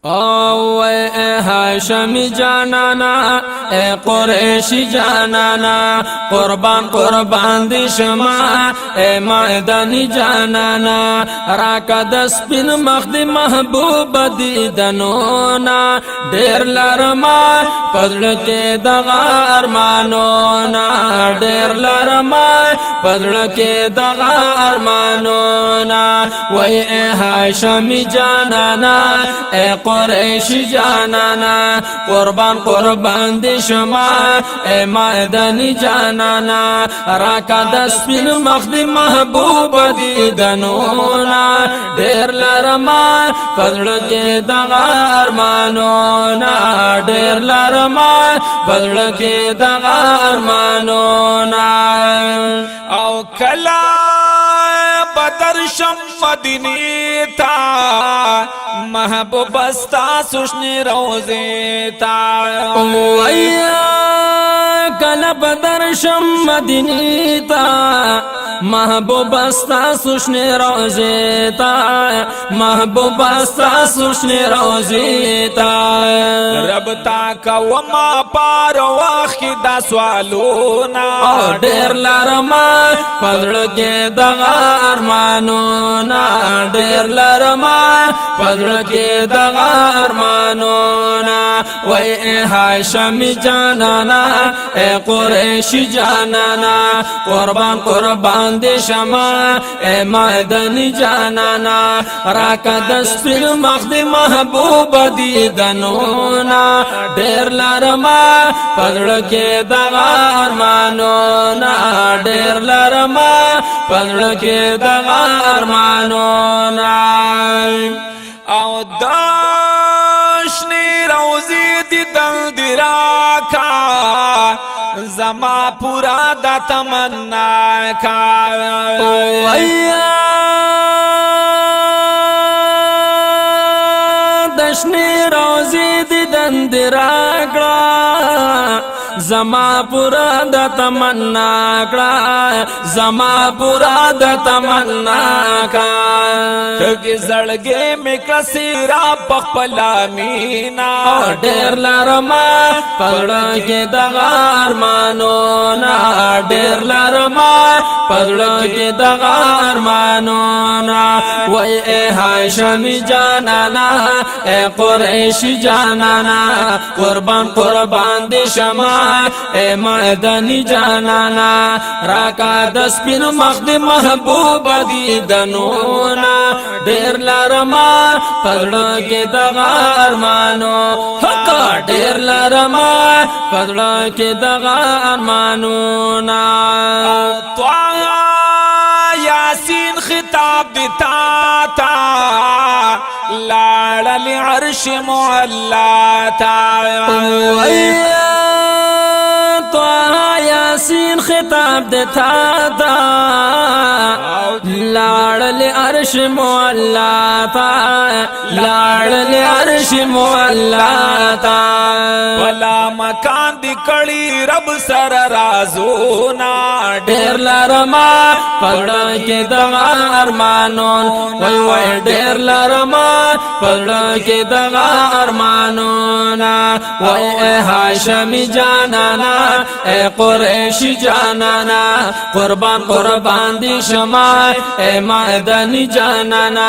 او اے ہاشمی جانانا اے قریشی جانانا قربان قربان دی شما اے مدنی جانانا راکا دس پن مخد محبوب دیدنونا دیر لرما پدل کے دغا ارمانونا دیر لرما پدل کے دغا ارمانونا وی اے ہاشمی جانانا اے قریشی جانانا قربان قربان دی شما اے مدنی جانانا راکا دس پن مخد محبوب دیدنونا دیر لرما پدل کے دغا ارمانونا دیر لرما پدل کے دغا ارمانونا او کلا بدر شم مدینی تا محبوب استا سوشنی روزی تا کلا بدر شم مدینی تا محبوب استا سوشنی روزی تا محبوب استا سوشنی روزی تا رب تا کا وما پار واخی دا سوالونا دیر لرما پدل کے دغا ارمانونا دیر لرما پدل کے دغا ارمانونا وی اے ہاشمی جانانا اے قریشی جانانا قربان قربان دی شما اے مدنی جانانا راکا دس پن مخد محبوب دیدنونا دیر لرما پدل کے دغا ارمانونا دیر لرما پدل کے دغا ارمانونا او داشنی روزی دی دل دی راکا زما پورا دا تمنا کا دشنی روزی دی دند راکڑا زما پورا دا تمنا کڑا زما پورا دا تمنا کا تگی زڑگے میں کسیرا پخپلا مینا دیر لرما پدڑ کے دغا ارمانونا دیر لرما پدڑ کے دغا ارمانونا وی اے ہاشمی جانانا اے قریشی جانانا قربان قربان دی شما اے مدنی جانانا راکا دس پن مخد محبوب دیدنونا دیر لرما پدڑ کے دغا ارمانو حقا دیر لرما پدڑ کے دغا ارمانونا یاسین خطاب دیتا تا لاڑ عرش معلا تا یاسین خطاب دیتا تا لاڑ عرش معلا تا لاڑ عرش معلا تا ولا مکان دی کڑی رب سر رازونا دیر لرما پدڑ کے دغا ارمانون وی وی دیر لرما پدڑ کے دغا ارمانونا وی اے ہاشمی جانانا اے قریشی جانانا قربان قربان دی شما اے مدنی جانانا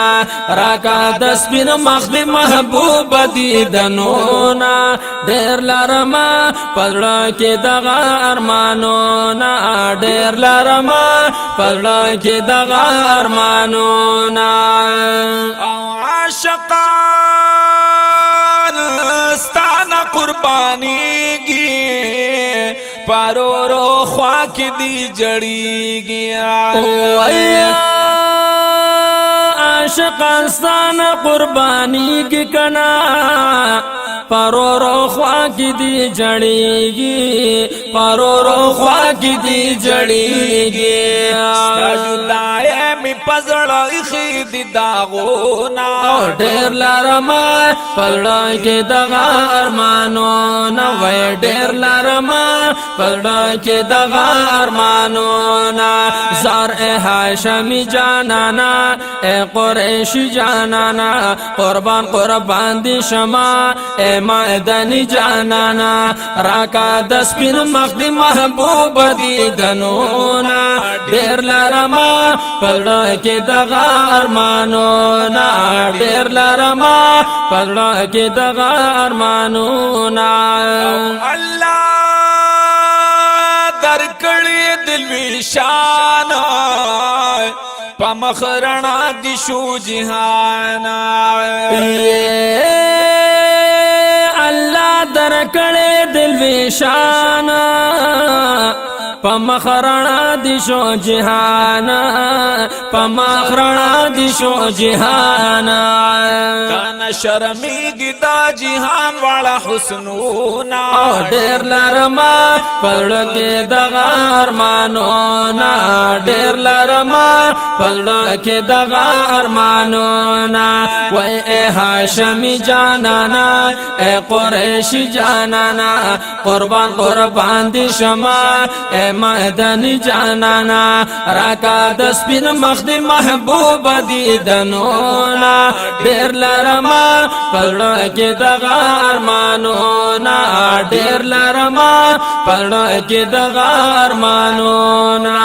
راکا دس پن مخد محبوب دیدنونا دیر لرما پدڑ کے دغا ارمانونا دیر لرما پدڑ کے دغا ارمانونا عاشقان ستانا قربانی گی پارو رو خواک دی جڑی گیا عاشقان ستانا قربانی کی کنا پرورو خوا کی دی جڑیگی پرورو خوا کی دی جڑیگی ستا جدائی می پزڑ اخی دی داغونا ډیر لارما پړای کې دغه ارمانونه وای ډیر لارما پړای کې دغه ارمانونه زار هاشمی جانانا اے قریشی جانانا قربان قربان دی شما اے مدنی جانانا راکا د سپین مخ دی محبوب دی دنونا ډیر لارما پړای کې دغه ارمانونه ډیر لارما پړای کې دغه ارمانونه اللہ درکڑی دلوی شان پا مخرنا دی شو جہانا اللہ درکړې دل وشان پمخرنا دی شو جهان پمخرنا دی شو جهان کانا شرمیگی دا جہان والا حسنونا ډیر لارما پړکه دغه ارمانونا ډیر لارما پړکه دغه ارمانونا وای اے هاشمی جانانا اے قریشی جانانا قربان قربان دی شما اے مدنی جانانا راکا د سپین مخ دی محبوب دی دنونا ډیر لارما پړکه دغه ارمانونا ډیر لارما پړکه دغه ارمانونا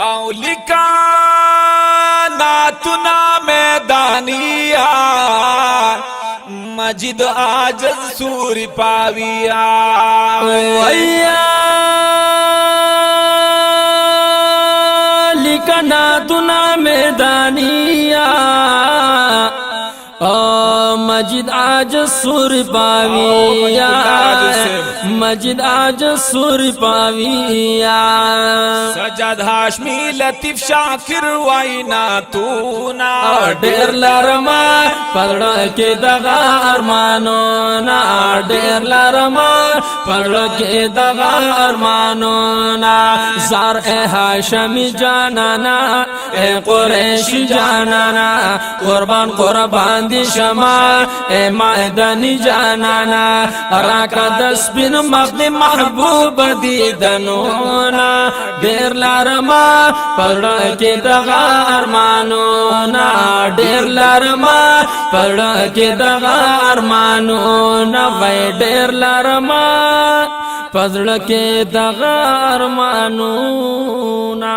او لکا ناتنا میدانیا مجد آجز سوری پاویا ویا لکنا تنا میدانیا مجد آج سور پاویا مجد آج سور پاویا سجاد ہاشمی لطیف شاکر وائنا تونا ډیر لارما پړکه دغه ارمانونا ډیر لارما پړکه دغه ارمانونا زار اے هاشمی جانانا اے قریشی جانانا قربان قربان دی شما اے مدنی جانانا راکا د سپین مخ دی محبوب دی دنونا ډیر لارما پړکه دغه ارمانونا ډیر لارما پړکه دغه ارمانونا وای ډیر لارما پړکه دغه ارمانونا